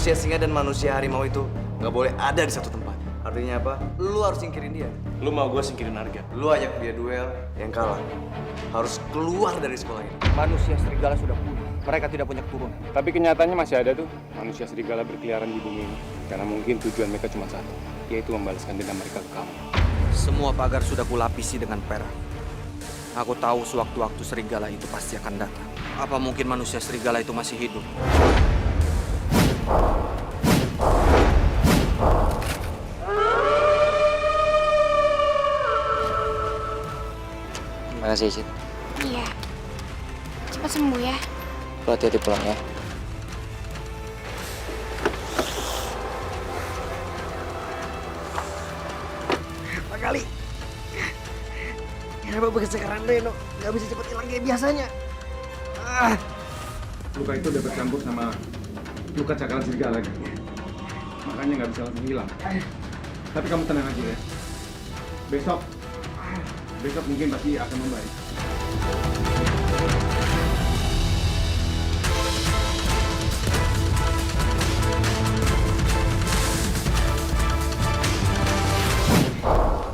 Manusia singa dan manusia harimau itu nggak boleh ada di satu tempat. Artinya apa? Lu harus singkirin dia. Lu mau gue singkirin Arga? Lu ajak dia duel, yang kalah harus keluar dari sekolah ini. Manusia serigala sudah punah. Mereka tidak punya keturunan. Tapi kenyataannya masih ada tuh manusia serigala berkeliaran di bumi ini. Karena mungkin tujuan mereka cuma satu, yaitu membalaskan dendam mereka ke kamu. Semua pagar sudah kulapisi dengan perak. Aku tahu sewaktu-waktu serigala itu pasti akan datang. Apa mungkin manusia serigala itu masih hidup? Makasih, Cid. Iya. Cepat sembuh ya. Lo hati-hati pulang ya. Apa kali? Kenapa sekarang Reno nggak bisa cepat hilang kayak biasanya? Luka itu udah bercampur sama luka cakaran serigala lagi. Makanya nggak bisa langsung hilang. Tapi kamu tenang aja ya. Besok mungkin pasti akan membaik.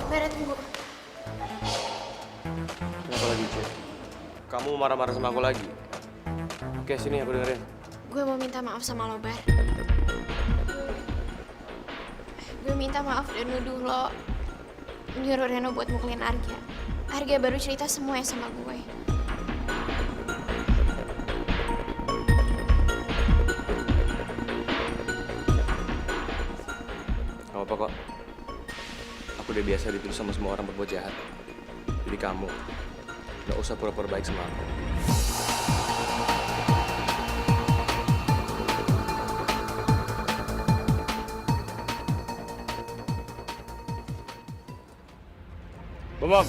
Bara, tunggu. Kenapa lagi, Cid? Kamu marah-marah sama aku lagi? Oke, sini aku dengerin. Gue mau minta maaf sama lo, Bar. Gue minta maaf dan nuduh lo nyuruh Reno buat mukulin Arga. Arga baru cerita semuanya sama gue. Gak apa-apa kok. Aku udah biasa dituduh sama semua orang berbuat jahat. Jadi kamu gak usah pura-pura baik sama aku. Bom,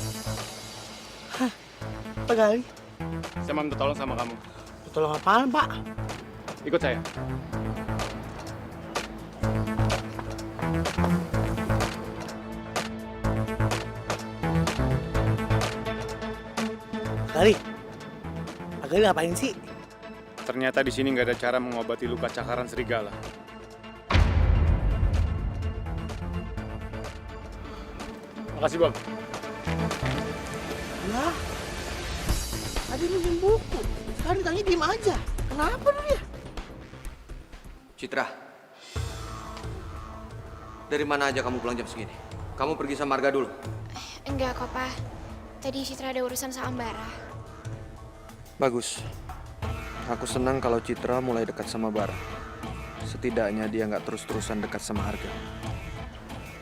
Apa kali? saya mau minta tolong sama kamu. Tolong apaan, Pak? Ikut saya. Kali. Kali ngapain sih? Ternyata di sini nggak ada cara mengobati luka cakaran serigala. Makasih, Bom. Lah. Tadi minjem buku. Sekarang ditanya diem aja. Kenapa lu ya? Citra, dari mana aja kamu pulang jam segini? Kamu pergi sama Arga dulu. Enggak kok, Pak. Tadi Citra ada urusan sama Bara. Bagus. Aku senang kalau Citra mulai dekat sama Bara. Setidaknya dia nggak terus-terusan dekat sama Arga.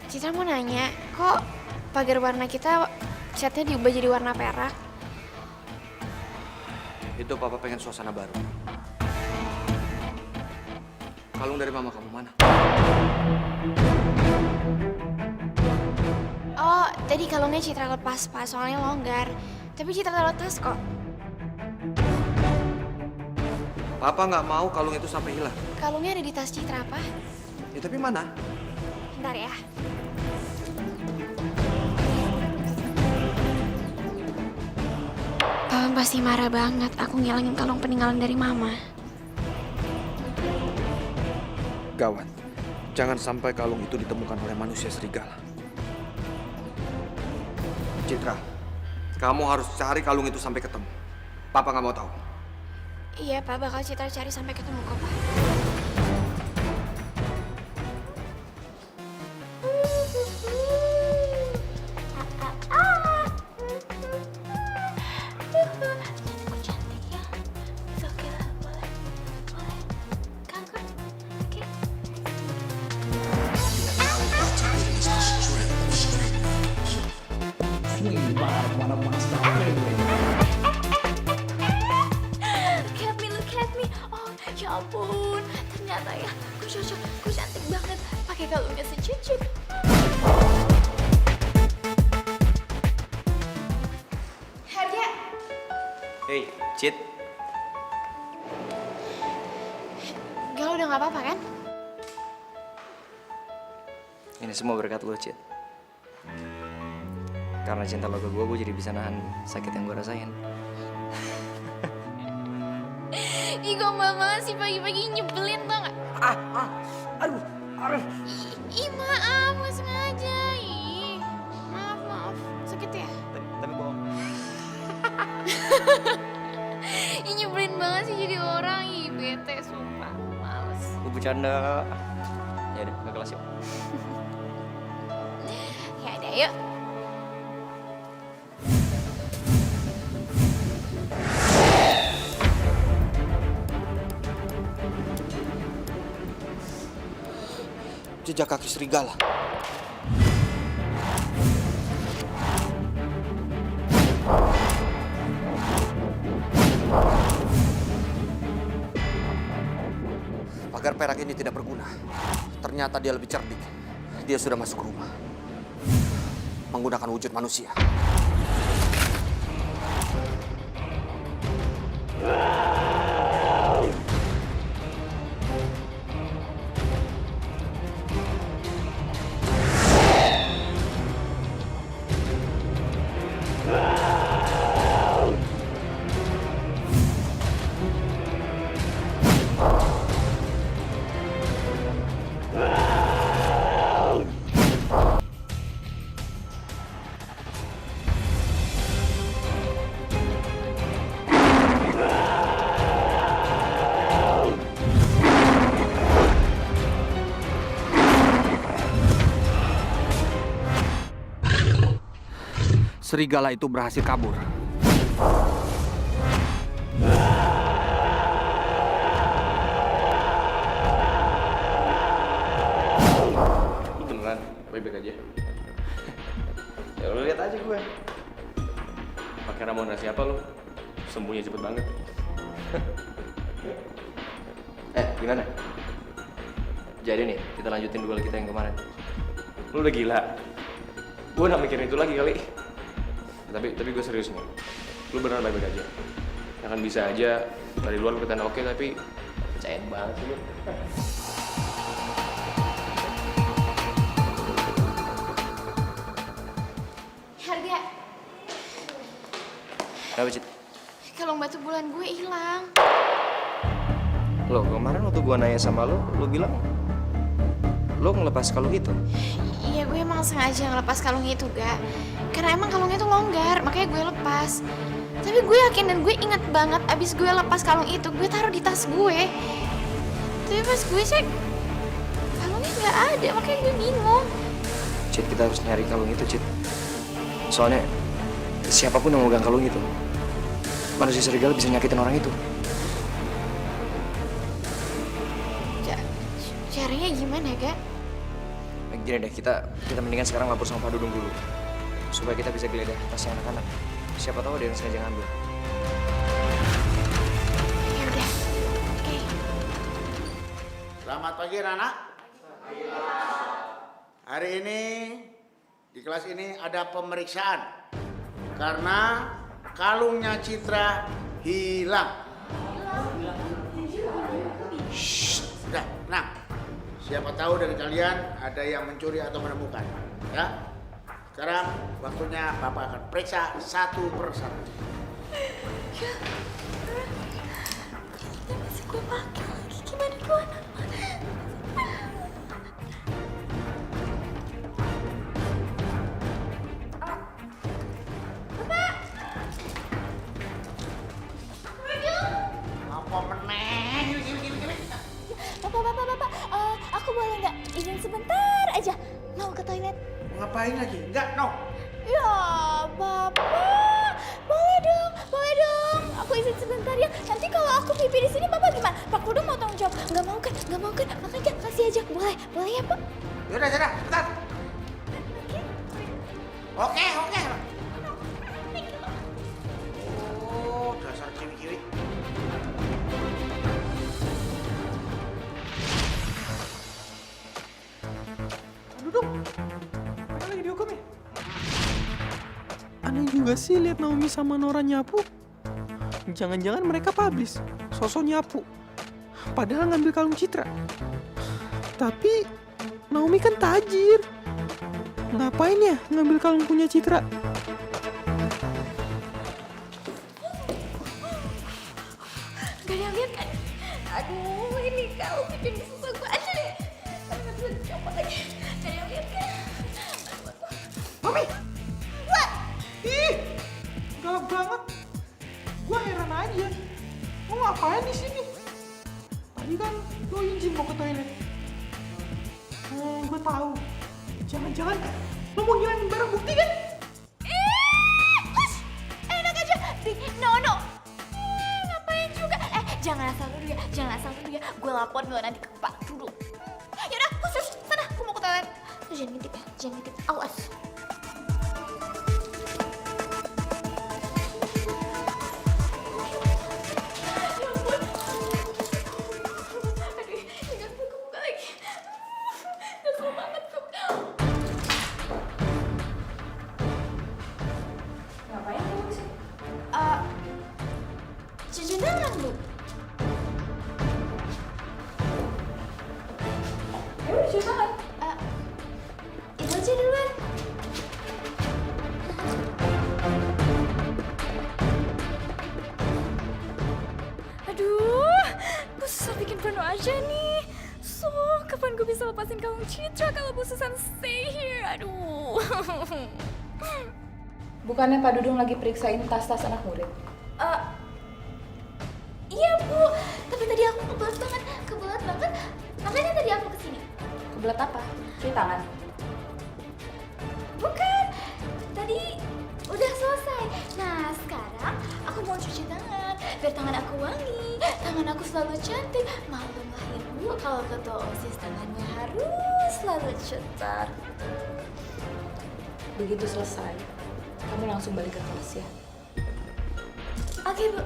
Citra mau nanya, kok pagar warna kita catnya diubah jadi warna perak? Itu papa pengen suasana baru. Kalung dari mama kamu mana? Oh, tadi kalungnya Citra lepas, Pak. Soalnya longgar. Tapi Citra taruh tas kok. Papa nggak mau kalung itu sampai hilang. Kalungnya ada di tas Citra, Pak. Ya tapi mana? Bentar ya. Papa pasti marah banget aku ngilangin kalung peninggalan dari Mama. Gawat. Jangan sampai kalung itu ditemukan oleh manusia serigala. Citra, kamu harus cari kalung itu sampai ketemu. Papa nggak mau tahu. Iya, Pak. Bakal Citra cari sampai ketemu kok, Pak. Cantikku cantik ya. It's okay lah, boleh. Boleh. Kangen. Oke. Look at me. Oh, ya ampun. Ternyata ya, aku cocok. Aku cantik banget. Pakai kalungnya secucuk. Harga. Hey, Cid. Galau udah gak apa-apa kan? Ini semua berkat lo, Cid. Karena cinta lo ke gue jadi bisa nahan sakit yang gue rasain. Ih, gombal banget sih pagi-pagi nyebelin tau gak? Ih, maaf, nggak sengaja. Ih, maaf. Sakit ya? Tapi bohong. Ih, nyebelin banget sih jadi orang. Ih, bete, sumpah. Males. Gue bercanda. Ya udah, ke kelas yuk. Ya udah, yuk. Jejak kaki serigala. Pagar perak ini tidak berguna. Ternyata dia lebih cerdik. Dia sudah masuk rumah. Menggunakan wujud manusia. Serigala itu berhasil kabur. Lu beneran baik-baik aja. Ya lu lihat aja gue. Pakai ramuan rahasia apa lu? Sembuhnya cepet banget. Gimana? Jadi nih, kita lanjutin duel kita yang kemarin. Lu udah gila. Gue gak mikirin itu lagi kali. Tapi gue serius nih. Lu beneran baik-baik aja. Ya kan bisa aja dari luar kelihatan oke, tapi percayaan banget sih lu. Harga. Kenapa, Cit? Kalung batu bulan gue hilang. Lo kemarin waktu gue nanya sama lo bilang lo ngelepas kalung itu. Iya, gue emang sengaja ngelepas kalung itu, Gak. Karena emang kalungnya tuh longgar, makanya gue lepas. Tapi gue yakin dan gue ingat banget abis gue lepas kalung itu, gue taruh di tas gue. Tapi pas gue cek, kalungnya nggak ada, makanya gue bingung. Cit, kita harus nyari kalung itu, Cit. Soalnya siapapun yang memegang kalung itu, manusia serigala bisa nyakitin orang itu. Caranya gimana, Gak? Gini deh, kita mendingan sekarang lapor sama Pak Dudung dulu. Supaya kita bisa geledah tasnya anak-anak. Siapa tahu ada yang sengaja ngambil. Ya udah, oke. Selamat pagi, anak-anak. Hari ini di kelas ini ada pemeriksaan karena kalungnya Citra hilang. Shh, udah, tenang. Siapa tahu dari kalian ada yang mencuri atau menemukan, ya. Sekarang waktunya Bapak akan periksa satu persatu. Ya, ini masih gue pakai lagi. Gimana gue? Apa meneng? Bapak, aku boleh nggak izin sebentar aja mau ke toilet? Ngapain lagi? Enggak, no. Ya, Bapak, boleh dong. Aku izin sebentar ya. Nanti kalau aku pipi di sini, Bapak gimana? Pak Kudu mau tanggung jawab? Nggak mau kan? Makanya kasih aja. Boleh ya, Pak? Yaudah, bentar. Oke. Oh, dasar kiwi-kiwi. Lagi dihukum ya? Aneh juga sih lihat Naomi sama Nora nyapu. Jangan-jangan mereka publish, sosok nyapu. Padahal ngambil kalung Citra. Tapi Naomi kan tajir. Ngapain ya ngambil kalung punya Citra? Gak ada yang lihat kan? Aduh, ini kalung bikin susah Gak ada yang lihat kan? Mami! What? Ih! Galak banget. Gua heran aja. Lo ngapain di sini? Tadi kan lo izin mau ke toilet. Gue tahu. Jangan-jangan lo mau ngilangin barang bukti kan? Enak aja. No. Ngapain juga? Jangan asal dulu ya. Gue lapor lo nanti ke Pak Dudung. Yaudah, khusus sana. Gue mau ke toilet. Lo jangan ngintip. Awas. Ngapain kamu di sini? Cuci tangan, Bu. Ya udah cuci tangan. Itu aja duluan. Aduh, gue susah bikin penuh aja nih. So, kapan gue bisa lepasin kalung Citra kalau Bu Susan stay here? Aduh. Bukannya Pak Dudung lagi periksain tas-tas anak murid? Iya, Bu. Tapi tadi aku kebelet banget. Makanya tadi aku kesini. Kebelet apa? Cuci tangan. Bukan. Tadi udah selesai. Nah, sekarang aku mau cuci tangan. Biar tangan aku wangi. Tangan aku selalu cantik. Maklum lah Ibu, kalau ketua OSIS tangannya harus selalu cetar. Begitu selesai, kamu langsung balik ke kelas ya. Oke, Bu.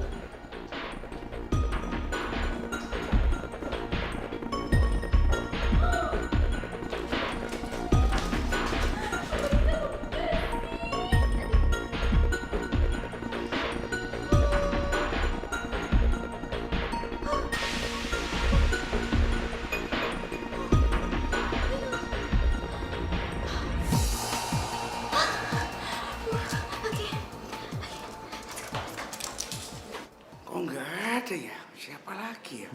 Kok nggak ada ya? Siapa lagi ya?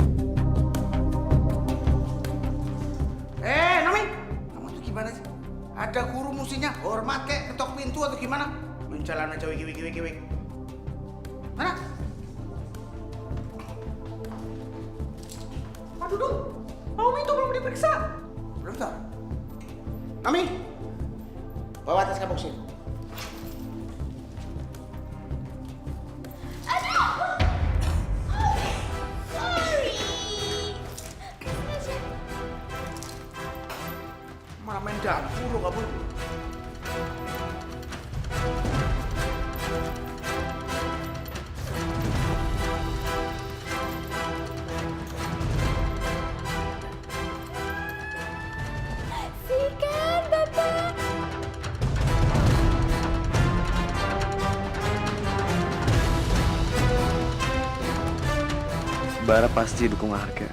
Nomi! Kamu tuh gimana sih? Ada guru musinya, hormat kek, ketok pintu atau gimana? Menjalan aja wik. Mana? Pak Dudung, Naomi itu belum diperiksa. Belum tau? Nomi! Bawa tas kamu sini. Malah main dapur lo kamu. Sikat, Bapak. Bara pasti dukung harga.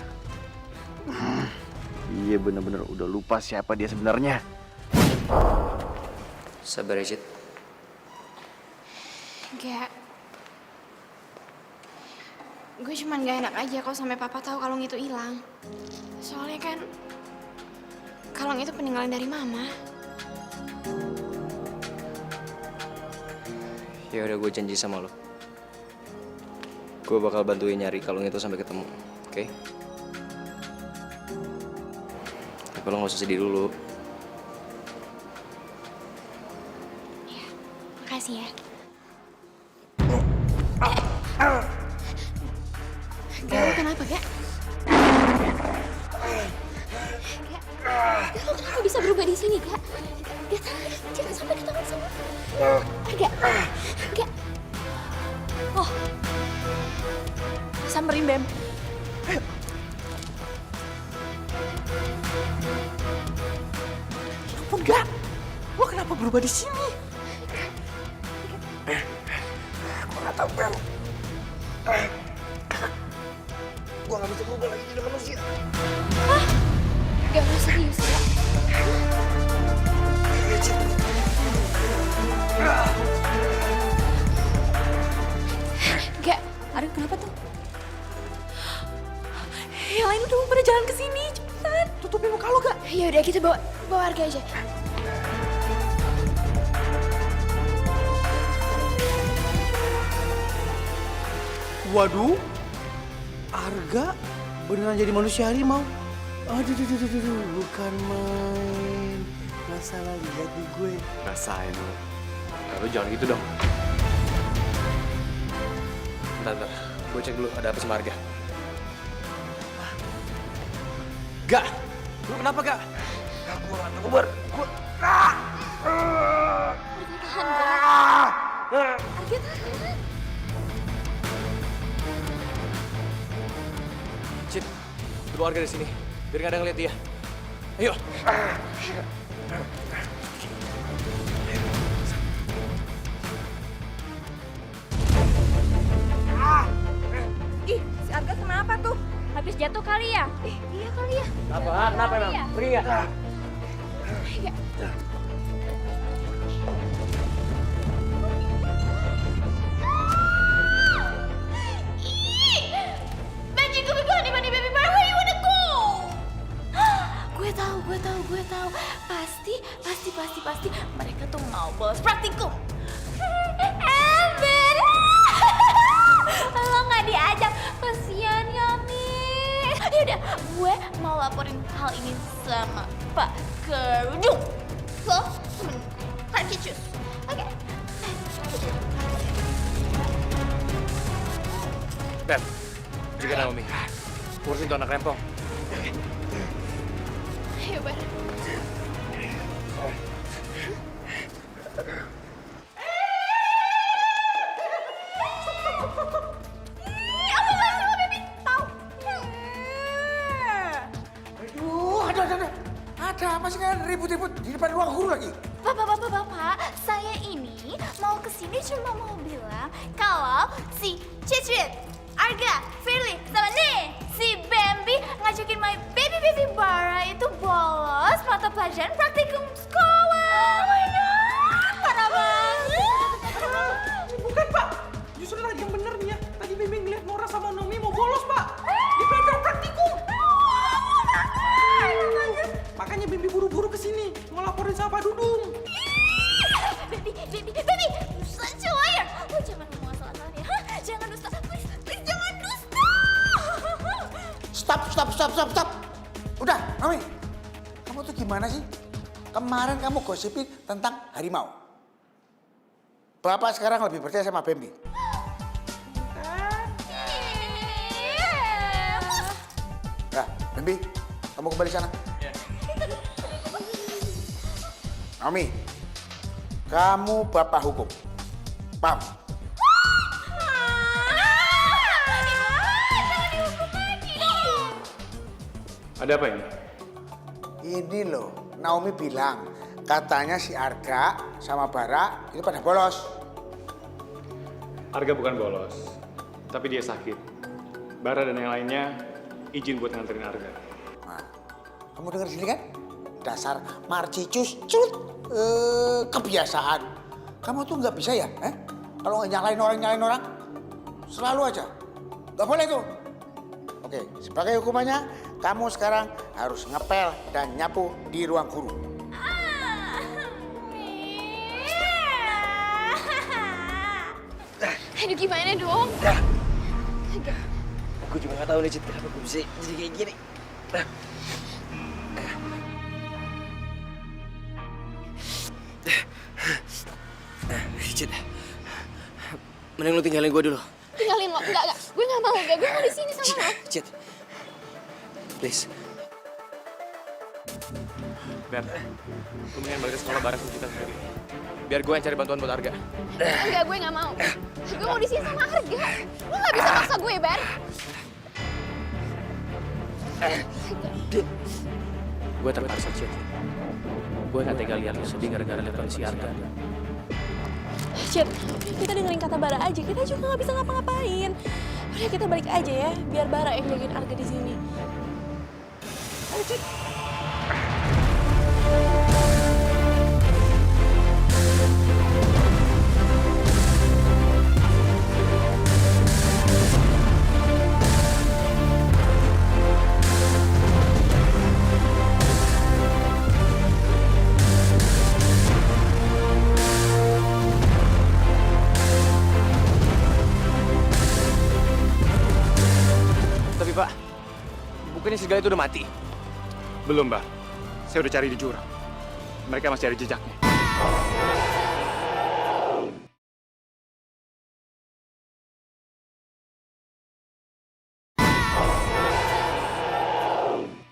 Iya bener-bener udah lupa siapa dia sebenarnya. Sabar ya, Cit. Enggak. Gue cuman gak enak aja kalau sampai papa tahu kalung itu hilang. Soalnya kan kalung itu peninggalan dari mama. Ya udah, gue janji sama lo. Gue bakal bantuin nyari kalung itu sampai ketemu, oke? Tapi lo gak usah sedih dulu. Makasih ya. Gak, lo kenapa, Gak? Lo kenapa bisa berubah di sini, Gak? Jangan sampai ketahuan sama. Gak. Oh. Samperin, Bem. Ya ampun, Gak. Lo kenapa berubah di sini? Gue gak tau, Bel. Gue gak bisa berubah lagi jadi manusia. Gak, lo serius, Gak? Gak. Aduh, kenapa tuh? Yang lain udah pada jalan ke sini, cepetan. Tutupin muka lo, Gak. Ya udah, kita bawa harga aja. Waduh, Arga beneran jadi manusia harimau. Aduh, bukan main. Masalah lihat di gue. Rasain lu. Lu jangan gitu dong. Bentar. Gue cek dulu ada apa sama Arga. Gak! Lu kenapa gak? Gue gak tahu, Bar. Gue... Arga tahan. Cid, lu bawa Arga di sini. Biar gak ada ngeliat dia. Ayo. Ih, si Arga kenapa tuh? Habis jatuh kali ya? Iya kali ya. Kenapa emang? Pergi gak? Benji, gue bilang di mana baby bar, where you wanna go? Gue tahu. Pasti mereka tuh mau bolos praktikum. Ember, lo nggak diajak, kasian ya Mi. Yaudah, gue mau laporin hal ini sama Pak Kerudung. So, harus cus, oke? Beb, juga Naomi. Urusin tuh anak rempong. Ayo, Bar. Aduh, ada. Ada apa sih kalian ribut-ribut di depan ruang guru lagi? Bapak, saya ini mau kesini cuma mau bilang kalau si Cicit, Arga, Firly, sama nih si Bambi ngajakin my baby Bara itu bolos mata pelajaran praktikum sekolah. Oh my God, parah banget. Bukan, Pak. Justru tadi yang benernya. Tadi Bibi ngeliat Nora sama Nomi mau bolos, Pak. Di pelajaran praktikum. Makanya Bibi buru-buru kesini. Mau laporin sama Pak Dudung. Baby, such a liar. Lo jangan ngomong asal-asalan ya. Jangan dusta. Please jangan dusta. Stop. Udah, Naomi. Kamu tuh gimana sih? Kemarin kamu gosipin tentang harimau. Bapak sekarang lebih percaya sama Bambi. Nah, Bambi, kamu kembali sana. Naomi, kamu bapak hukum. Paham? Ada apa ini? Ini loh, Naomi bilang katanya si Arga sama Bara itu pada bolos. Arga bukan bolos, tapi dia sakit. Bara dan yang lainnya izin buat nganterin Arga. Nah, kamu dengar sini kan? Dasar marcicus, kebiasaan. Kamu tuh nggak bisa ya, kalau nyalain orang, selalu aja. Nggak boleh tuh. Oke, sebagai hukumannya, kamu sekarang harus ngepel dan nyapu di ruang guru. Aduh, gimana dong? Gue juga gak tahu nih, Cid, kenapa gue bisa jadi kayak gini. Cid, mending lu tinggalin gue dulu. Tinggalin lo, enggak. Gue gak mau, gue mau di sini sama lo. Cid, please. Beb, lu mendingan balik ke sekolah bareng sama kita sendiri. Biar gue yang cari bantuan buat Arga. Enggak, gue gak mau. Gue mau di sini sama Arga. Lo gak bisa maksa gue, Bar. Gue terpaksa, Cid. Gue gak tega lihat lu sedih gara-gara lihat kondisi Arga. Cid, kita dengerin kata Bara aja. Kita juga nggak bisa ngapa-ngapain. Udah, kita balik aja ya, biar Bara yang jagain Arga di sini. Ayo, Cid. Bukannya serigala itu udah mati? Belum, Bar. Saya udah cari di jurang. Mereka masih ada jejaknya.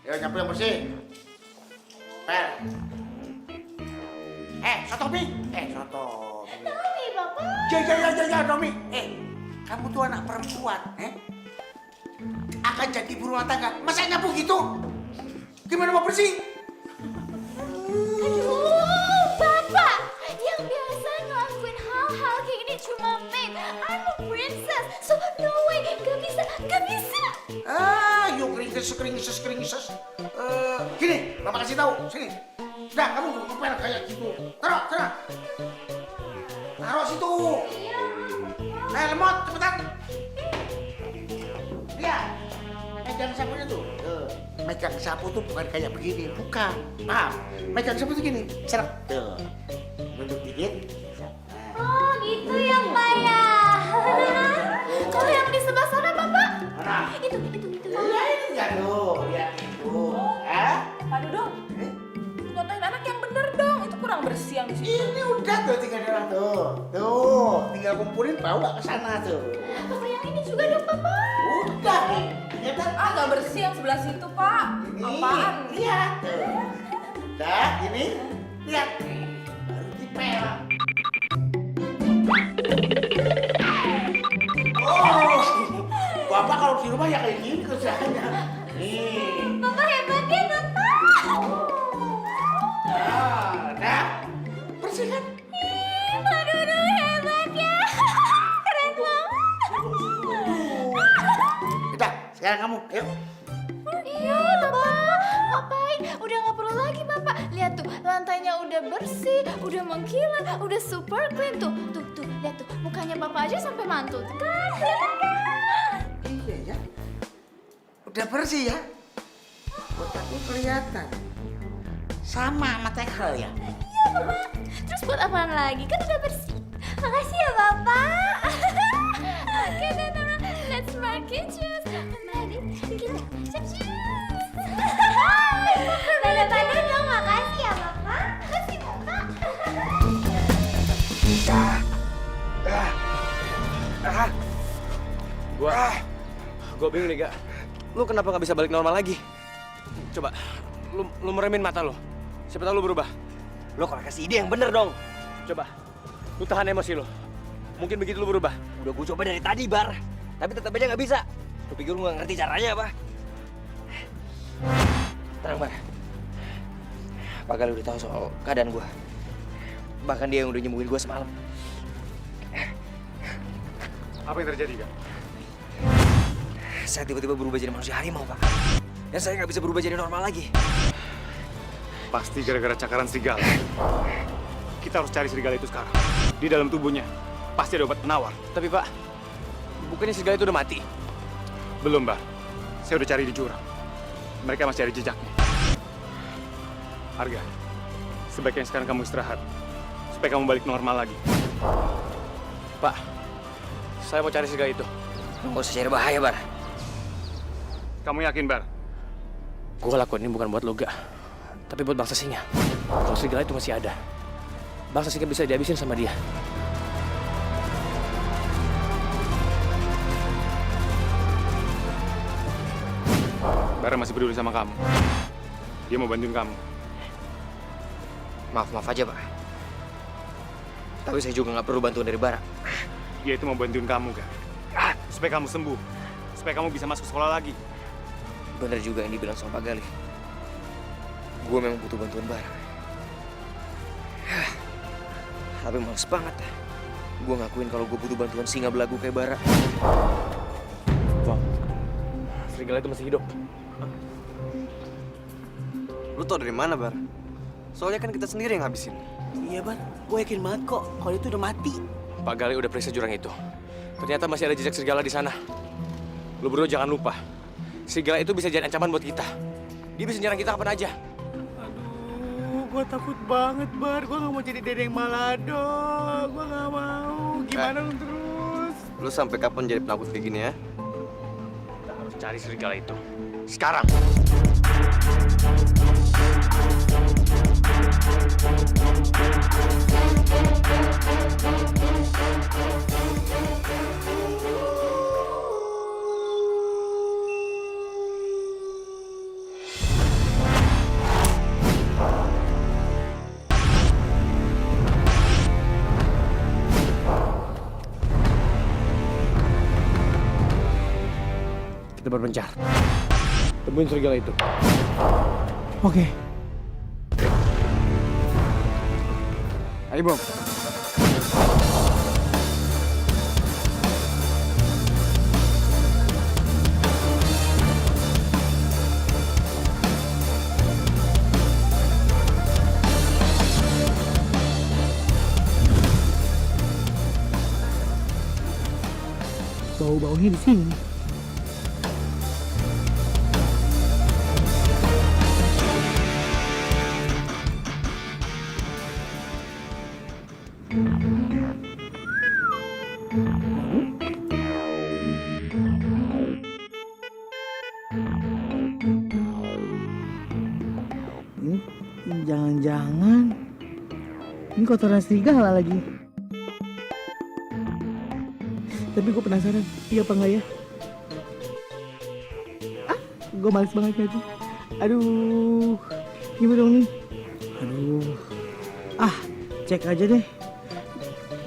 Ayo nyapu yang bersih. Pel. Sotomi. Sotomi, Bapak. Ya, Tommy. Kamu tuh anak perempuan, akan jadi ibu rumah tangga. Masa nyapu gitu? Gimana mau bersih? Aduh, Bapak. Yang biasa ngelakuin hal-hal kayak gini cuma maid. I'm a princess, so no way. Gak bisa. You keringises. Gini, Bapak kasih tahu. Sini. Udah, kamu ngepel kayak gitu. Taruh. Taruh situ. Lemot, cepetan. Lihat. Megang sapunya tuh. Megang sapu tuh bukan kayak begini. Bukan. Paham? Megang sapu tuh gini. Seret. Tuh. Bentuk dikit. Oh, gitu ya, Pak ya. Kalau yang di sebelah sana, Bapak. Mana? Itu. Iya, ini enggak tuh. Lihat itu. Pak Dudung, contohin anak yang bener dong. Itu kurang bersih yang di situ. Ini udah tuh tinggal darah tuh. Tuh, tinggal kumpulin bawa ke sana tuh. Bapak yang ini juga dong, Bapak. Udah. Ternyata Nggak bersih yang sebelah situ, Pak. ini. Apaan? Lihat tuh. Udah, ini. Lihat. Baru dipel. Oh, Bapak kalau di rumah ya kayak gini kerjaannya. Nih. Bapak hebat ya, Bapak. Nah, bersih kan? Aduh, hebat ya. Keren banget. Udah, sekarang kamu, ayo. Iya, Bapak. Ngapain? Udah nggak perlu lagi, Bapak. Lihat tuh, lantainya udah bersih, udah mengkilat, udah super clean tuh. Tuh, lihat tuh. Mukanya Bapak aja sampai mantul. Kan, kelihatan kan? Iya ya. Udah bersih ya. Buat aku kelihatan. Sama sama tekel ya. Iya, Bapak. Terus buat apaan lagi? Kan udah bersih. Makasih ya, Bapak. Oke, Nana. Let's make it juice. Mari, kita siap-siap. Dada dong, makasih ya, Bapak. Makasih, Bapak. Gue bingung nih, Gak. Lu kenapa nggak bisa balik normal lagi? Coba, lu meremin mata lu. Siapa tahu lu berubah. Lu kalau kasih ide yang bener dong. Coba, lu tahan emosi lu. Mungkin begitu lu berubah. Udah gue coba dari tadi, Bar. Tapi tetap aja nggak bisa. Lu pikir lu nggak ngerti caranya apa? Tenang, Bar. Pak Gali udah tahu soal keadaan gue. Bahkan dia yang udah nyembuhin gue semalam. Apa yang terjadi, Kak? Saya tiba-tiba berubah jadi manusia harimau, Pak. Dan saya nggak bisa berubah jadi normal lagi. Pasti gara-gara cakaran serigala. Kita harus cari serigala itu sekarang. Di dalam tubuhnya pasti ada obat penawar. Tapi, Pak, bukannya serigala itu udah mati? Belum, Bar. Saya udah cari di jurang. Mereka masih ada jejaknya. Arga, sebaiknya sekarang kamu istirahat. Supaya kamu balik normal lagi. Pak, saya mau cari serigala itu. Nggak usah cari bahaya, Bar. Kamu yakin, Bar? Gue lakuin ini bukan buat lo, Gak. Tapi buat bangsa singa. Kalau serigala itu masih ada, bangsa singa bisa dihabisin sama dia. Bara masih peduli sama kamu. Dia mau bantuin kamu. Maaf aja, Pak. Tapi saya juga nggak perlu bantuan dari Bara. Dia itu mau bantuin kamu, Kak. Supaya kamu sembuh. Supaya kamu bisa masuk sekolah lagi. Bener juga yang dibilang sama Pak Gali. Gue memang butuh bantuan Bara. Tapi males banget. Gue ngakuin kalau gue butuh bantuan singa belagu kayak Bara. Bang, serigala itu masih hidup. Lu tau dari mana, Bar? Soalnya kan kita sendiri yang ngabisin. Iya, Bar. Gue yakin banget kok kalau itu udah mati. Pak Gali udah periksa jurang itu. Ternyata masih ada jejak serigala di sana. Lu berdua jangan lupa. Serigala itu bisa jadi ancaman buat kita. Dia bisa nyerang kita kapan aja. Aduh, gue takut banget, Bar. Gue gak mau jadi Dedeng Malado. Gue gak mau. Gimana lu terus? Lu sampai kapan jadi penakut kayak gini ya? Kita harus cari serigala itu. Sekarang. Kita berpencar. Temuin serigala itu. Oke. Ayo, Bom. Bau-baunya di sini. Jangan-jangan ini kotoran serigala lagi. Tapi gue penasaran, iya apa enggak ya? Gue males banget nanti. Aduh, gimana dong nih? Aduh, cek aja deh.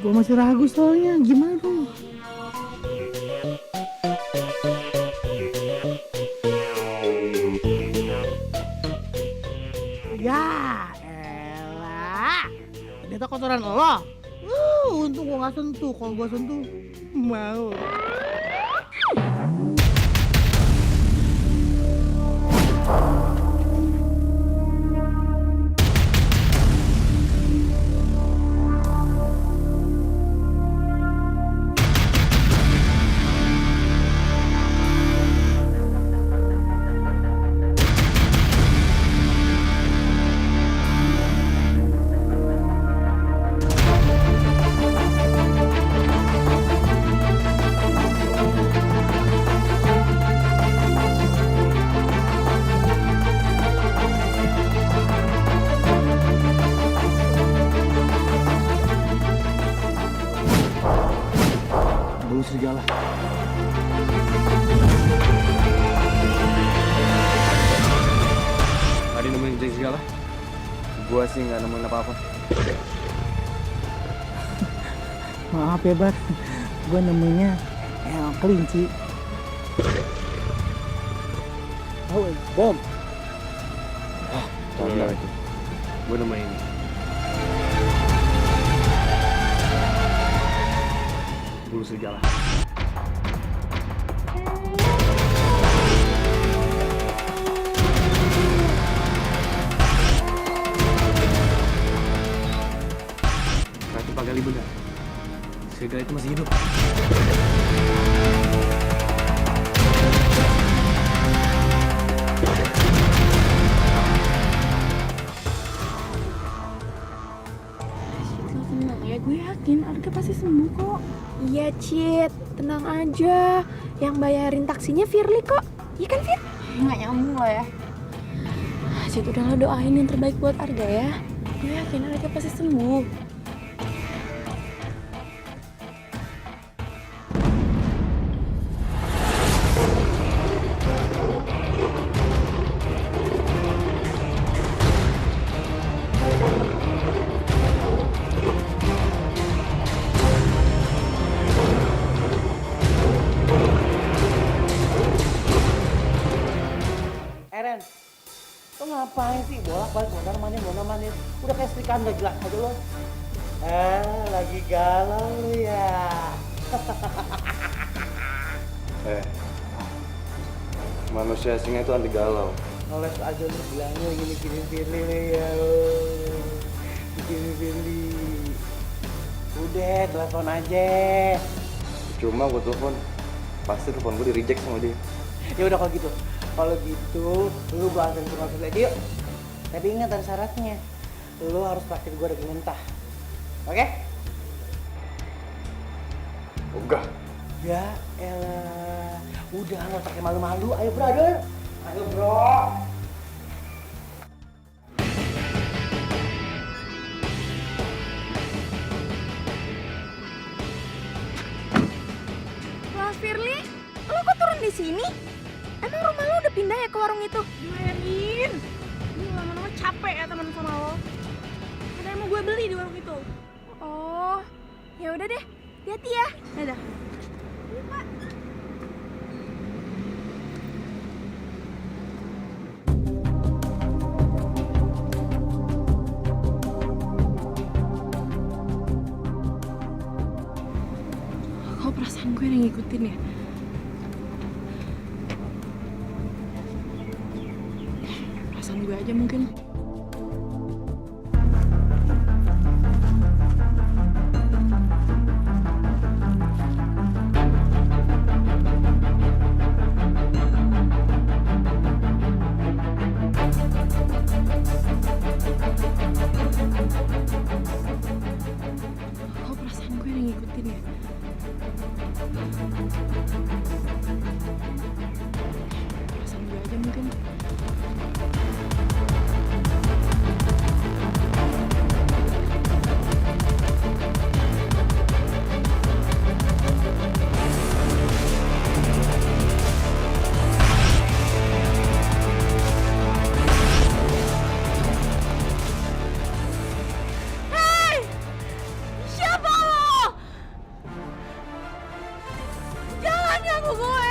Gue masih ragu soalnya, gimana dong? Ya elah, ternyata kotoran lo. Untung gue gak sentuh, kalau gue sentuh mau. Bau serigala. Ada nemuin jejak serigala? Gua sih nggak nemuin apa-apa. Maaf ya, Bar. Gue nemunya kelinci. Bom. Tolong itu. Gua nemuin ini. Bulu serigala. Ratu Pagali benar. Serigala itu masih hidup. Tenang ya, gue yakin Arga pasti sembuh kok. Iya, Cid. Tenang aja. Yang bayarin taksinya Firly kok. Iya kan, Fir? Nggak nyambung lo ya. Cid, udah lo doain yang terbaik buat Arga ya. Gue yakin Arga pasti sembuh. Eren, lo ngapain sih bolak-balik mondar-mandir? Udah kayak setrikaan gak jelas aja lo. Lagi galau lu ya. Manusia singa itu anti galau. Ngeles aja lu bilangnya lagi mikirin Firly lu ya. Mikirin Firly. Udah, telepon aja. Cuma gue telepon, pasti telepon gue di-reject sama dia. Ya udah kalau gitu. Kalau gitu, lu bahasin sama Firly aja yuk. Tapi ingat ada syaratnya. Lu harus traktir gue daging mentah. Oke? Enggak. Ya elah. Udah nggak pakai malu-malu. Ayo brother. Ayo bro. Wah, Firly, lo kok turun di sini? Emang rumah lo udah pindah ya ke warung itu? Mainin. Gue lama-lama capek ya teman sama lo. Ada yang mau gue beli di warung itu. Oh, ya udah deh. Hati-hati ya. Dadah. Iya, Pak. Kok perasaan gue yang ngikutin ya? Perasaan gue aja mungkin. Kok perasaan gue yang ngikutin ya? Perasaan gue aja mungkin. Siapa lo? Jangan ganggu gue.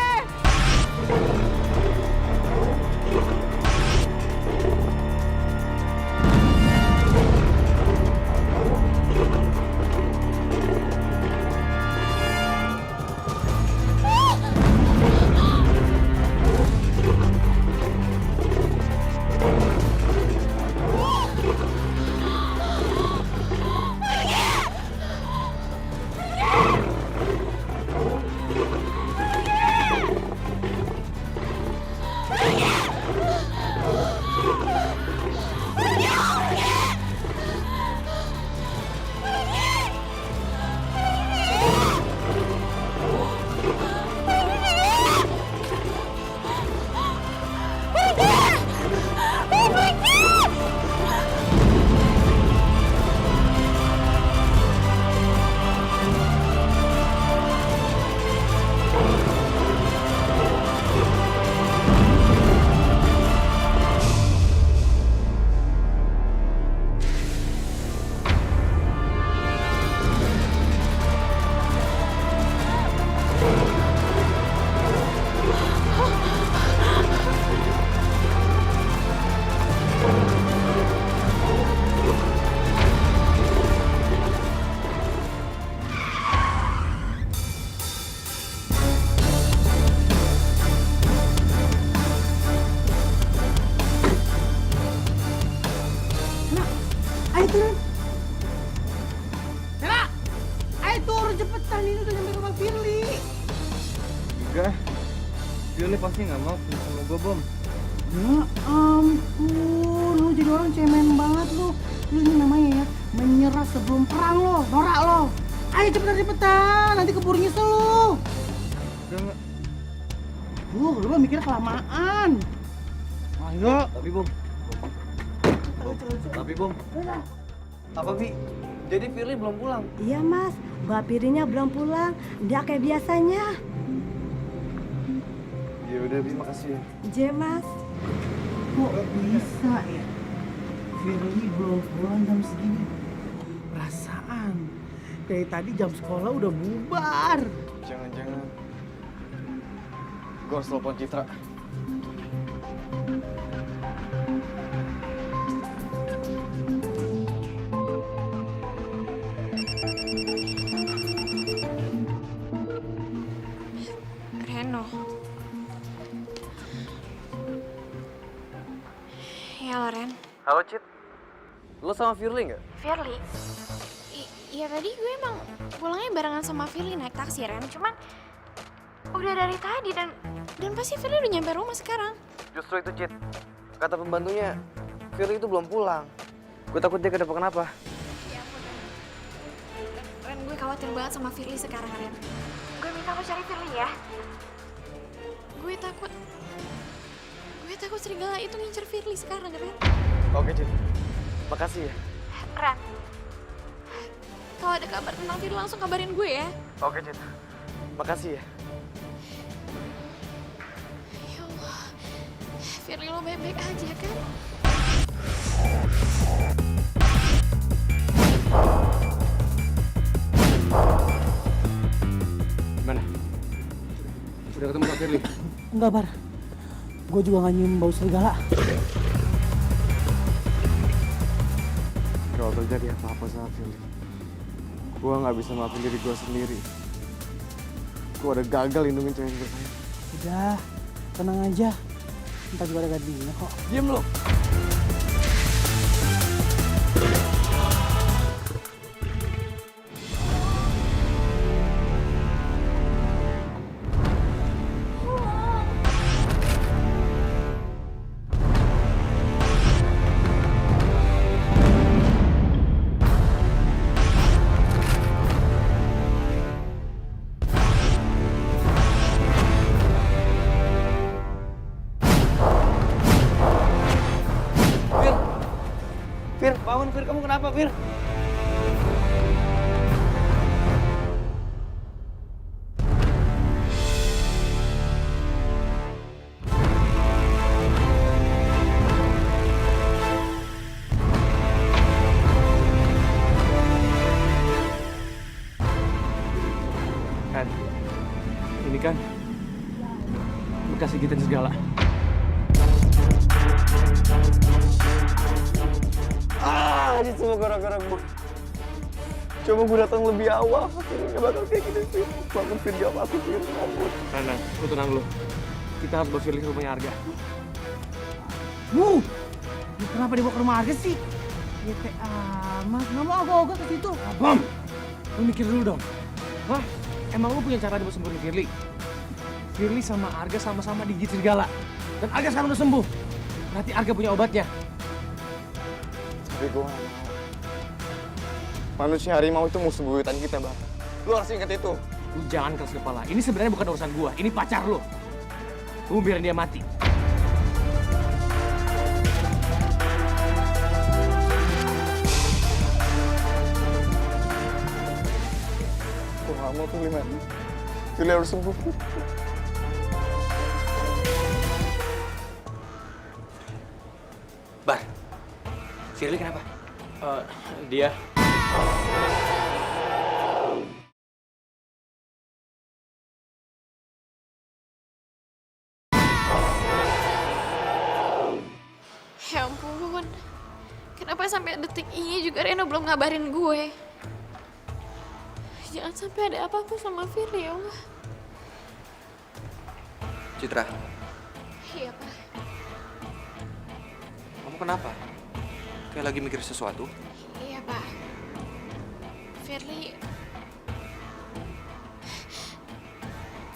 Ayo turun. Tera, ayo turun cepetan, ini udah nyampe rumah Firly. Enggak. Firly pasti nggak mau putus sama gue, Bom. Ya ampun, lu jadi orang cemen banget lu. Lu ini namanya ya, menyerah sebelum perang lo, norak lo. Ayo cepetan, nanti keburu nyesel lu. Udah nggak. Lu mah mikir kelamaan. Ayo. Tapi Bom. Tapi Bom. Apa Bi? Jadi Firly belum pulang? Iya mas, Mbak Pirinya belum pulang. Dia kayak biasanya. Ya udah Bi, makasih ya. J mas. Kok bisa ya? Firly belum pulang jam segini. Perasaan dari tadi jam sekolah udah bubar. Jangan-jangan gue harus telepon Citra. Reno. Ya lo, Ren. Halo Cit, lo sama Firly nggak? Firly? Iya tadi gue emang pulangnya barengan sama Firly naik taksi, Ren. Cuman udah dari tadi dan pasti Firly udah nyampe rumah sekarang. Justru itu Cit, kata pembantunya Firly itu belum pulang. Gue takut dia kenapa-kenapa. Ya ampun, Ren, gue khawatir banget sama Firly sekarang, Ren. Gue minta lo cari Firly ya. Gue takut Gue takut serigala itu ngincer Firly sekarang, Ren. Oke, Cit. Makasih ya. Ren, kalau ada kabar tentang Firly langsung kabarin gue ya. Oke, Cit. Makasih ya. Ya Allah, Firly lo baik-baik aja kan? Gimana? Udah ketemu sama Firly? Enggak, Bar. Gue juga gak nyium bau serigala. Kalau terjadi apa-apa sama Firly, gue nggak bisa maafin diri gue sendiri. Gue udah gagal lindungin cewek yang gue sayang. Udah, tenang aja. Ntar juga ada gantinya kok. Diam lo. Fir, bangun Fir, kamu kenapa Fir? Kan, ini kan bekas gigitan segala. Ini semua gara-gara gue. Coba gue datang lebih awal, akhirnya bakal kayak gini sih. Bangun Fir, jawab aku Fir, ampun. Tenang, lu tenang dulu. Kita harus bawa Firly ke rumahnya Arga. Kenapa dibawa ke rumah Arga sih? Bete amat, nggak mau agak-agak ke situ. Bam! Lu mikir dulu dong. Hah? Emang lu punya cara buat sembuhin Firly? Firly sama Arga sama-sama digigit serigala. Dan Arga sekarang udah sembuh. Berarti Arga punya obatnya. Tapi gue gak mau. Manusia harimau itu musuh buyutan kita, Bang. Lu harus ingat itu. Lu jangan keras kepala. Ini sebenarnya bukan urusan gua. Ini pacar lu. Lu biarin dia mati. Gue gak mau Firly mati. Firly harus sembuh. Bar, Firly kenapa? Dia... Ya ampun, kenapa sampai detik ini juga Reno belum ngabarin gue? Jangan sampai ada apa-apa sama Firly, ya Allah. Citra, Iya, Pak. kamu kenapa? Kayak lagi mikir sesuatu? Iya, Pak.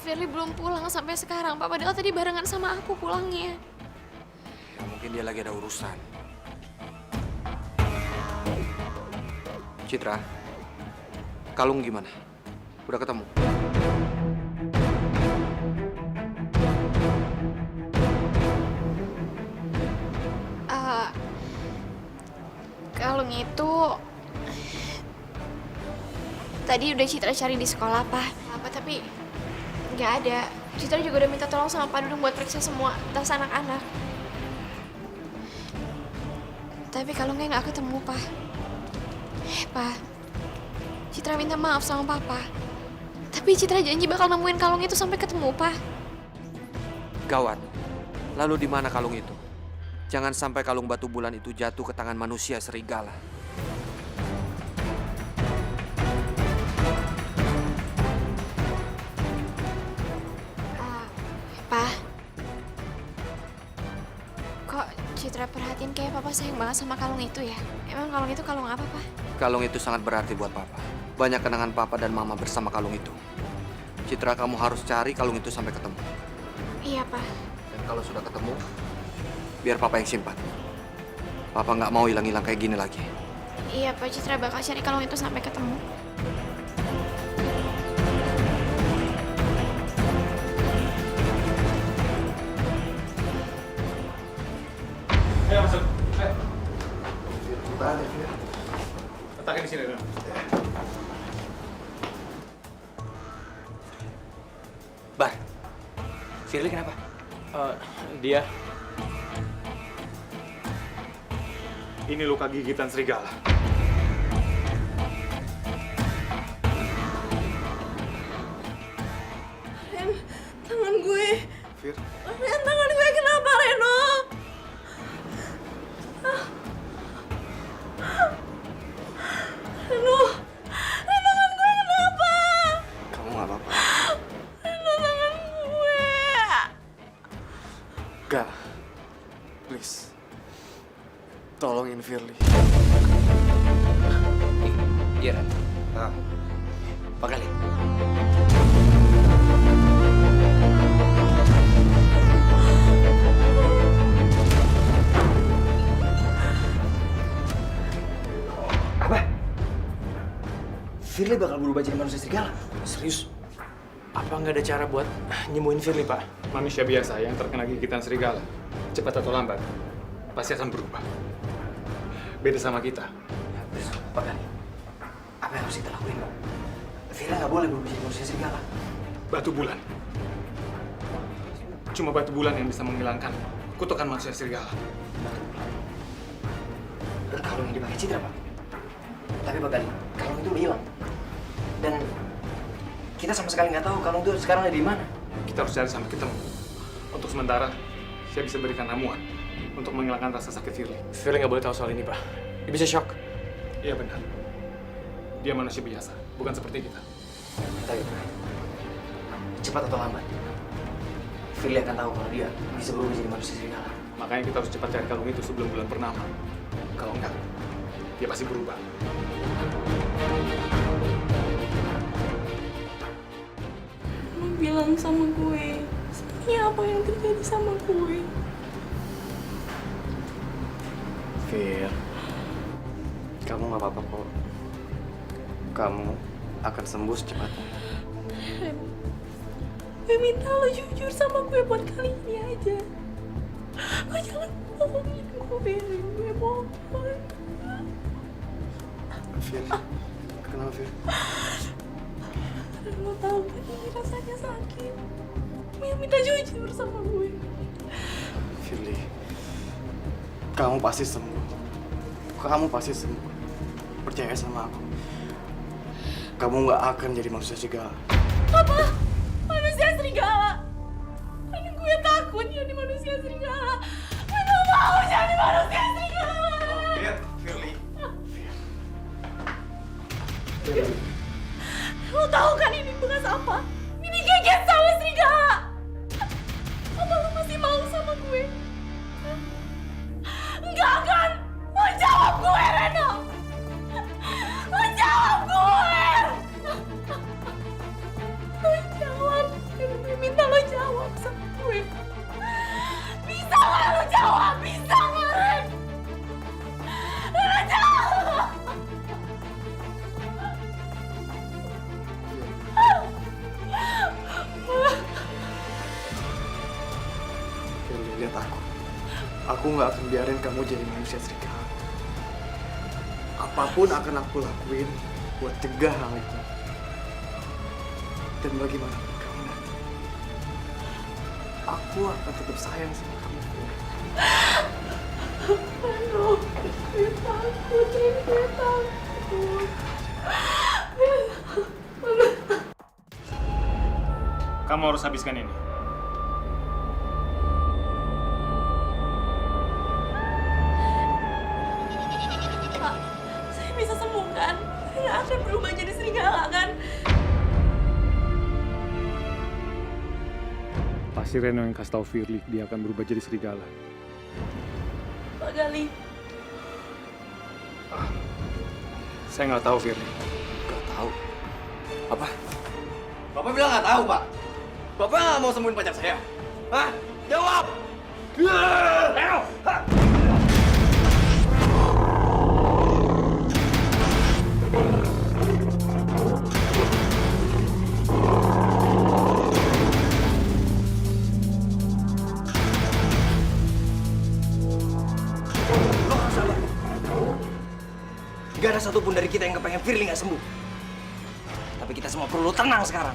Firly belum pulang sampai sekarang, Pak. Padahal tadi barengan sama aku pulangnya. Ya mungkin dia lagi ada urusan. Citra, kalung gimana? Udah ketemu? Kalung itu tadi udah Citra cari di sekolah, Pak. Tapi nggak ada. Citra juga udah minta tolong sama Pak Dudung buat periksa semua tas anak-anak. Tapi kalungnya nggak ketemu, Pak. Pak, Citra minta maaf sama Papa. Tapi Citra janji bakal nemuin kalung itu sampai ketemu, Pak. Gawat. Lalu di mana kalung itu? Jangan sampai kalung batu bulan itu jatuh ke tangan manusia serigala. Pak, kok Citra perhatiin kayak Papa sayang banget sama kalung itu ya? Emang kalung itu kalung apa, Pak? Kalung itu sangat berarti buat Papa. Banyak kenangan Papa dan Mama bersama kalung itu. Citra, kamu harus cari kalung itu sampai ketemu. Iya, Pak. Dan kalau sudah ketemu, biar Papa yang simpan. Papa nggak mau hilang-hilang kayak gini lagi. Iya, Pak. Citra bakal cari kalung itu sampai ketemu. Ayo masuk. Ayo. Letakin di sini dong. Bar, Firly kenapa? Dia Ini luka gigitan serigala. Ren, tangan gue. Fir, Ren, tangan gue kenapa, Reno? Reno, Ren, tangan gue kenapa? Kamu nggak apa-apa. Reno, tangan gue. Gak. Please. Tolongin Firly. Iya Ren. Pak Gali. Apa? Firly bakal berubah jadi manusia serigala? Serius? Apa nggak ada cara buat nyembuhin Firly, Pak? manusia biasa yang terkena gigitan serigala, cepat atau lambat, pasti akan berubah. Beda sama kita. Pak Gali, apa yang harus kita lakuin, Pak? Firly nggak boleh berubah jadi manusia serigala. Batu bulan. Cuma batu bulan yang bisa menghilangkan kutukan manusia serigala. Kalung yang dipakai Citra, Pak. Tapi Pak Gali, kalung itu udah hilang. Dan kita sama sekali nggak tahu kalung itu sekarang ada di mana. Kita harus cari sampai ketemu. Untuk sementara, saya bisa berikan ramuan untuk menghilangkan rasa sakit Firly. Firly nggak boleh tahu soal ini, Pak. Dia bisa shock. Iya benar. Dia manusia biasa, bukan seperti kita. Tapi, cepat atau lambat, Firly akan tahu kalau dia bisa berubah jadi manusia serigala. Makanya kita harus cepat cari kalung itu sebelum bulan purnama. Kalau enggak, dia pasti berubah. Lu bilang sama gue, sebenarnya apa yang terjadi sama gue? Fir, kamu nggak apa-apa kok. Kamu akan sembuh secepatnya. Gue minta lo jujur sama gue buat kali ini aja. Lo jangan bohongin gue, gue mohon. Fir, kenapa Fir? Dan lo tahu kan ini rasanya sakit. Gue minta jujur sama gue. Firly, kamu pasti sembuh. Kamu pasti sembuh. Percaya sama aku. Kamu nggak akan jadi manusia serigala. Apa? Manusia serigala? Aduh, gue takut jadi manusia serigala. Gue gak mau jadi manusia serigala. Firly. Lo tahu kan ini bekas apa? Ini geget sama serigala. Apa lo masih mau sama gue? Enggak kan? Lo jawab gue, Reno. Lo jawab gue. Lo jawab. Gue minta lo jawab sama gue. Bisa nggak lo jawab? Bisa nggak, Ren? Lo jawab. Firly, lihat aku. Aku nggak akan biarin kamu jadi manusia serigala. Apapun akan aku lakuin buat cegah hal itu. Dan bagaimanapun kamu nanti, aku akan tetap sayang sama kamu. Aduh, gue takut, gue takut. Kamu harus habiskan ini. Pak, saya bisa sembuh kan? Saya nggak akan berubah jadi serigala kan? Pasti Reno yang kasih tahu Firly dia akan berubah jadi serigala. Pak Gali, Saya nggak tahu Firly. Gak tahu. Apa? Bapak bilang nggak tahu, Pak. Bapak nggak mau sembuhin pacar saya. Hah? Jawab! Ayo! satupun dari kita yang kepengen Firly nggak sembuh. Tapi kita semua perlu tenang sekarang.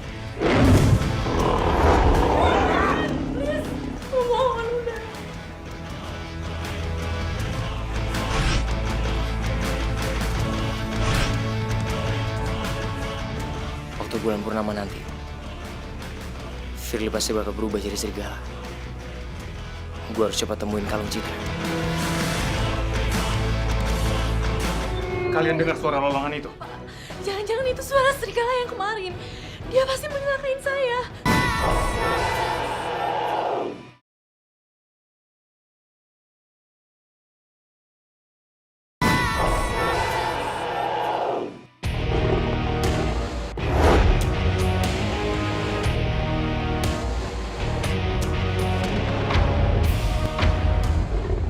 Mohon udah. Waktu bulan purnama nanti, Firly pasti bakal berubah jadi serigala. Gue harus cepat temuin kalung Citra. Kalian dengar suara lolongan itu? Jangan-jangan itu suara serigala yang kemarin. Dia pasti menyelakain saya.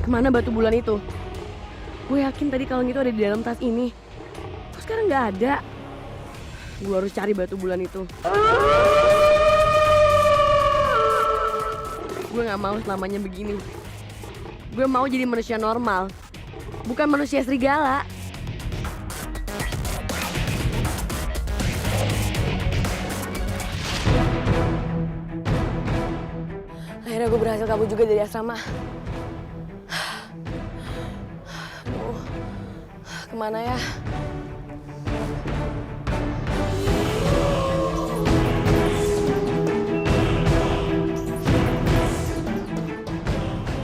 Kemana batu bulan itu? Gue yakin tadi kalung itu ada di dalam tas ini. Kok sekarang nggak ada? Gue harus cari batu bulan itu. Gue nggak mau selamanya begini. Gue mau jadi manusia normal, bukan manusia serigala. Akhirnya gue berhasil kabur juga dari asrama. Kemana ya?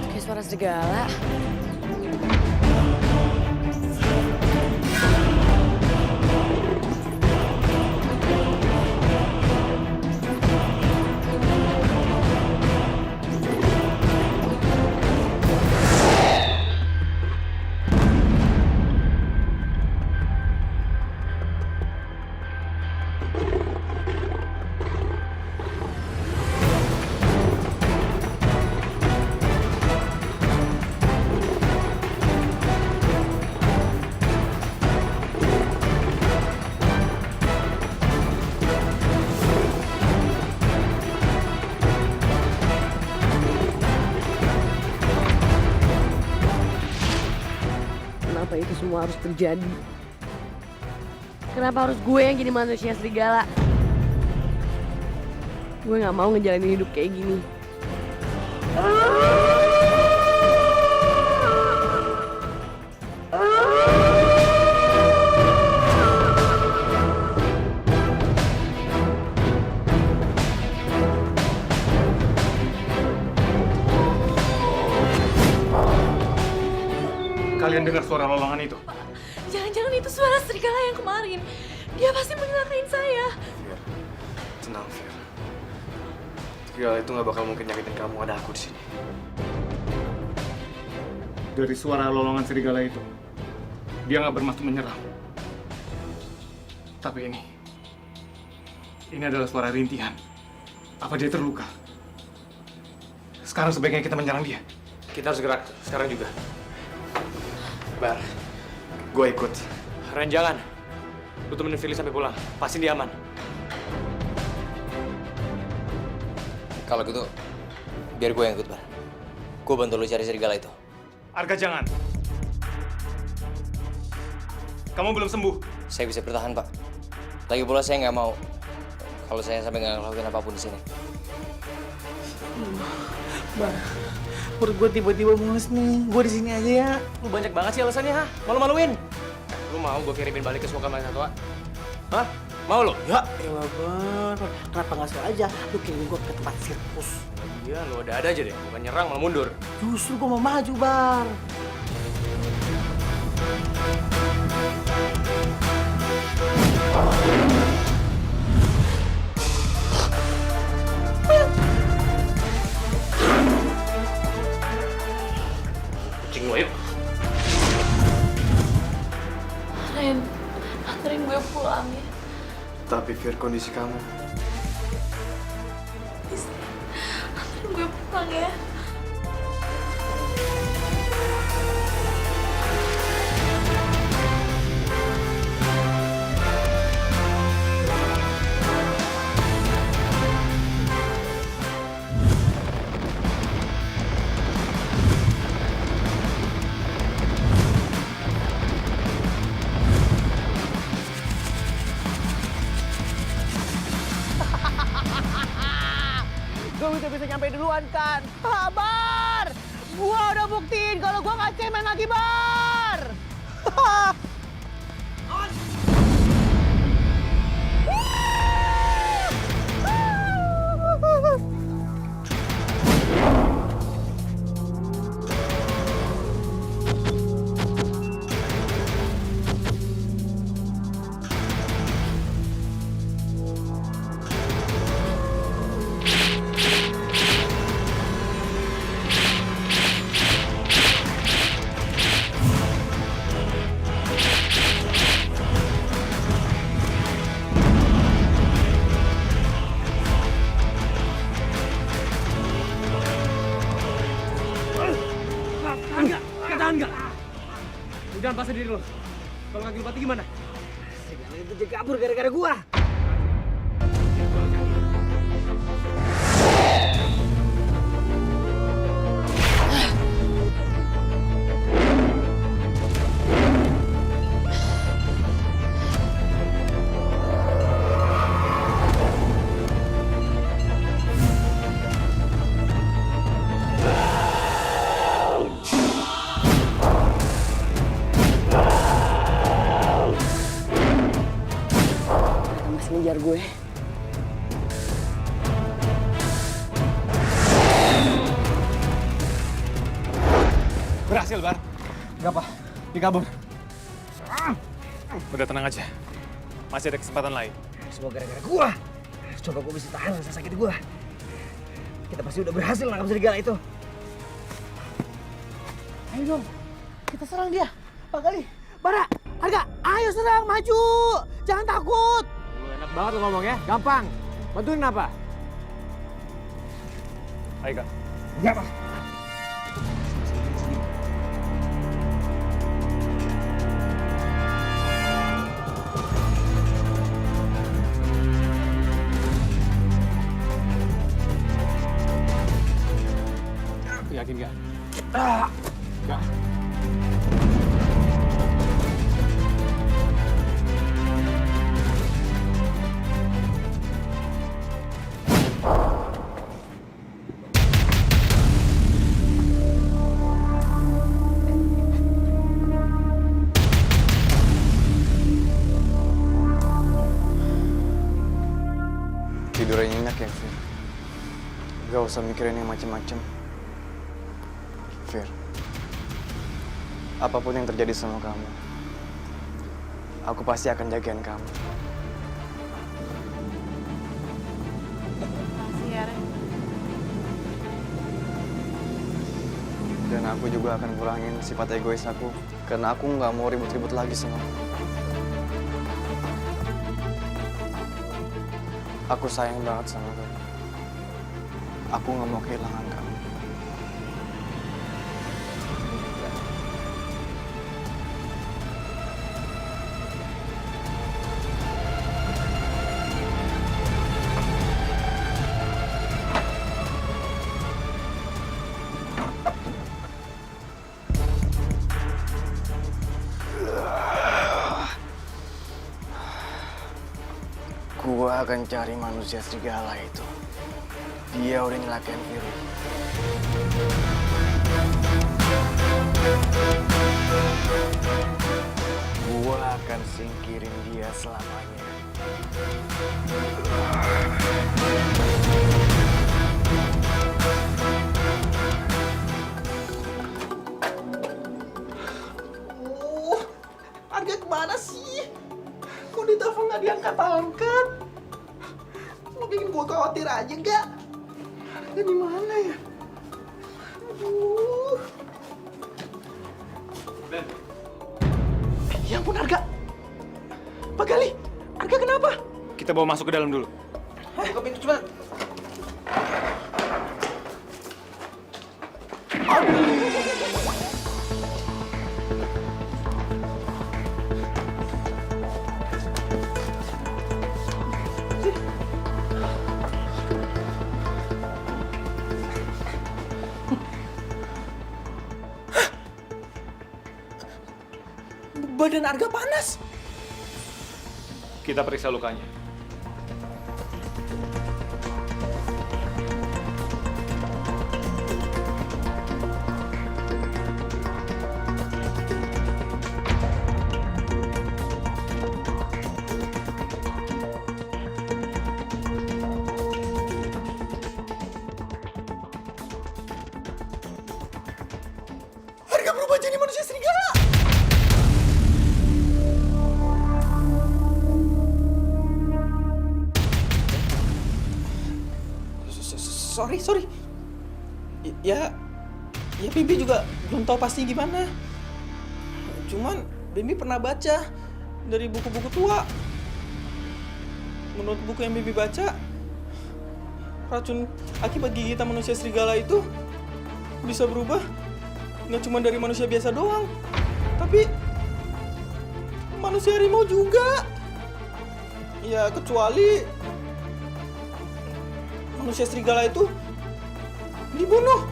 Kayak suara serigala. Kenapa itu semua harus terjadi? Kenapa harus gue yang jadi manusia serigala? Gue gak mau ngejalanin hidup kayak gini. Kalian dengar suara lolongan itu? Jangan-jangan itu suara serigala yang kemarin. Dia pasti menyelakain saya. Fir, tenang Fir. Serigala itu nggak bakal mungkin nyakitin kamu, ada aku di sini. Dari suara lolongan serigala itu, dia nggak bermaksud menyerang. Tapi ini adalah suara rintihan. Apa dia terluka? Sekarang sebaiknya kita menyerang dia. Kita harus gerak sekarang juga. Bar, gue ikut. Ren, jangan. Lu temenin Firly sampai pulang. Pasti dia aman. Kalau gitu, biar gue yang ikut, Bar. Gue bantu lu cari serigala itu. Arga, jangan. Kamu belum sembuh. Saya bisa bertahan, Pak. Lagi pula saya nggak mau kalau saya sampai nggak ngelakuin apapun di sini. Bar, perut gue tiba-tiba mulus nih. Gue di sini aja ya. Lu banyak banget sih alasannya, ha? Malu-maluin. Lu mau gue kirimin balik ke Suaka Mas Satwa? Hah? Mau lu? Ya, elah Bar. Kenapa nggak sekali aja lu kirim gue ke tempat sirkus? Iya, lu ada aja deh. Bukan nyerang, malah mundur. Justru gue mau maju, Bar. Kucing lu, yuk. Ren, anterin gue pulang ya. Tapi Fir, kondisi kamu. Anterin gue pulang ya. udah bisa nyampe duluan kan? Bar! Gua udah buktiin kalau gua nggak cemen lagi, Bar! Tahan nggak? Jangan pasang diri lo. Kalau kaki lu patah gimana? Segala itu jadi kabur gara-gara gua. Masih ngejar gue. Berhasil, Bar. Gak apa, dikabur. Udah tenang aja. Masih ada kesempatan lain. Semua gara-gara gua. Coba gua bisa tahan rasa sakit gua. Kita pasti udah berhasil nangkap serigala itu. Ayo dong, kita serang dia. Pak Gali, Bara, Harga, ayo serang, maju. Jangan takut. Lu enak banget lu ngomong ya. Gampang. Bantuin apa? Ayo, Kak. Ya, Pak. Yakin nggak? Enggak. Tidur yang nyenyak ya, Fir. Gak usah mikirin yang macem-macem. Fir, apapun yang terjadi sama kamu, aku pasti akan jagain kamu. Makasih ya, Ren. Dan aku juga akan kurangin sifat egois aku, karena aku nggak mau ribut-ribut lagi sama kamu. Aku sayang banget sama kamu. Aku nggak mau kehilangan kamu. Gua akan cari manusia serigala itu. Dia udah nyelakain Firly. Gua akan singkirin dia selamanya. Harga kemana sih? Kok ditelepon nggak diangkat-angkat? Lo bikin gua khawatir aja nggak? Harga di mana ya? Aduh. Ben. Ya ampun Harga. Pak Gali, Harga kenapa? Kita bawa masuk ke dalam dulu. Buka pintu cepat. Badan Harga panas. Kita periksa lukanya. sorry. Ya Bibi juga belum tahu pasti gimana. Cuman Bibi pernah baca dari buku-buku tua. Menurut buku yang Bibi baca, racun akibat gigitan manusia serigala itu bisa berubah nggak cuma dari manusia biasa doang, tapi manusia harimau juga. Ya kecuali manusia serigala itu dibunuh.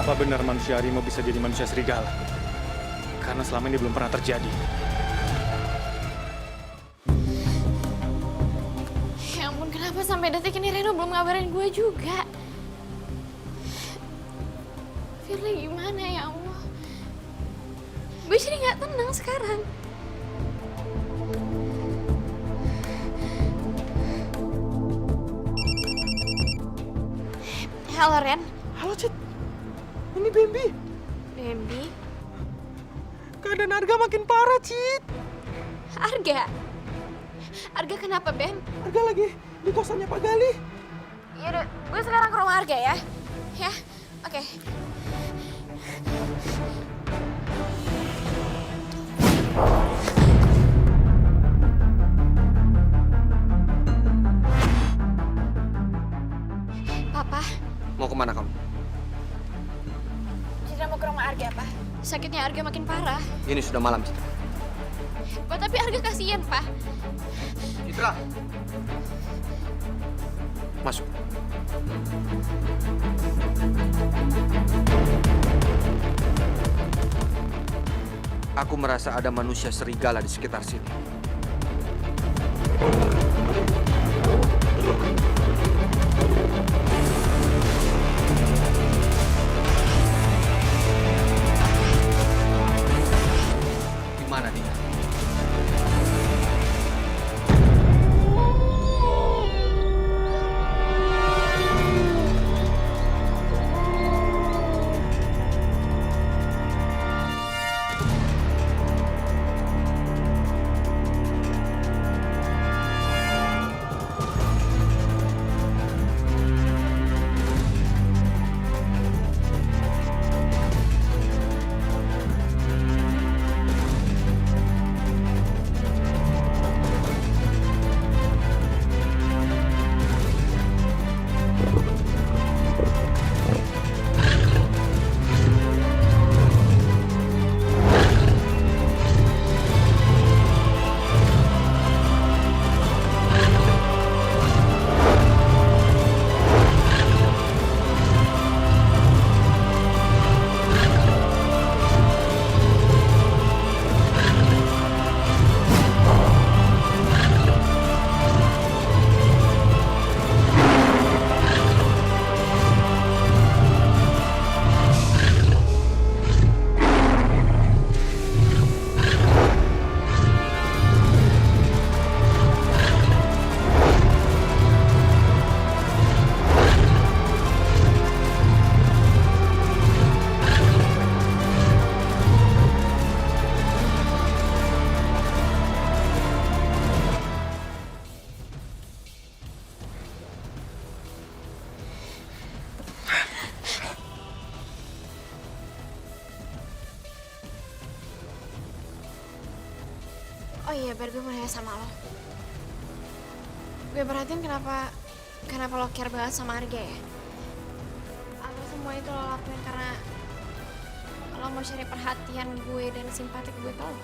Apa benar manusia harimau bisa jadi manusia serigala? Karena selama ini belum pernah terjadi. Ya ampun, kenapa sampai detik ini Reno belum ngabarin gue juga? Firly gimana ya Allah? Gue jadi gak tenang sekarang. Halo Ren. Halo Cid, ini Bambi. Bambi? Keadaan Arga makin parah, Cid. Arga? Arga kenapa, Bam? Arga lagi di kosannya Pak Gali. Yaudah, gue sekarang ke rumah Arga ya. Ya, oke. Papa, Mau kemana kamu? Citra mau ke rumah Arga, Pak. Sakitnya Arga makin parah. Ini sudah malam, Citra. Pak, tapi Arga kasihan, Pak. Citra! Masuk. Aku merasa ada manusia serigala di sekitar sini. Di mana dia? Oh iya, Ber, gue mau nanya sama lo. Gue perhatiin kenapa lo care banget sama Arga ya? Apa semua itu lo lakuin karena lo mau cari perhatian gue dan simpatik gue ke lo?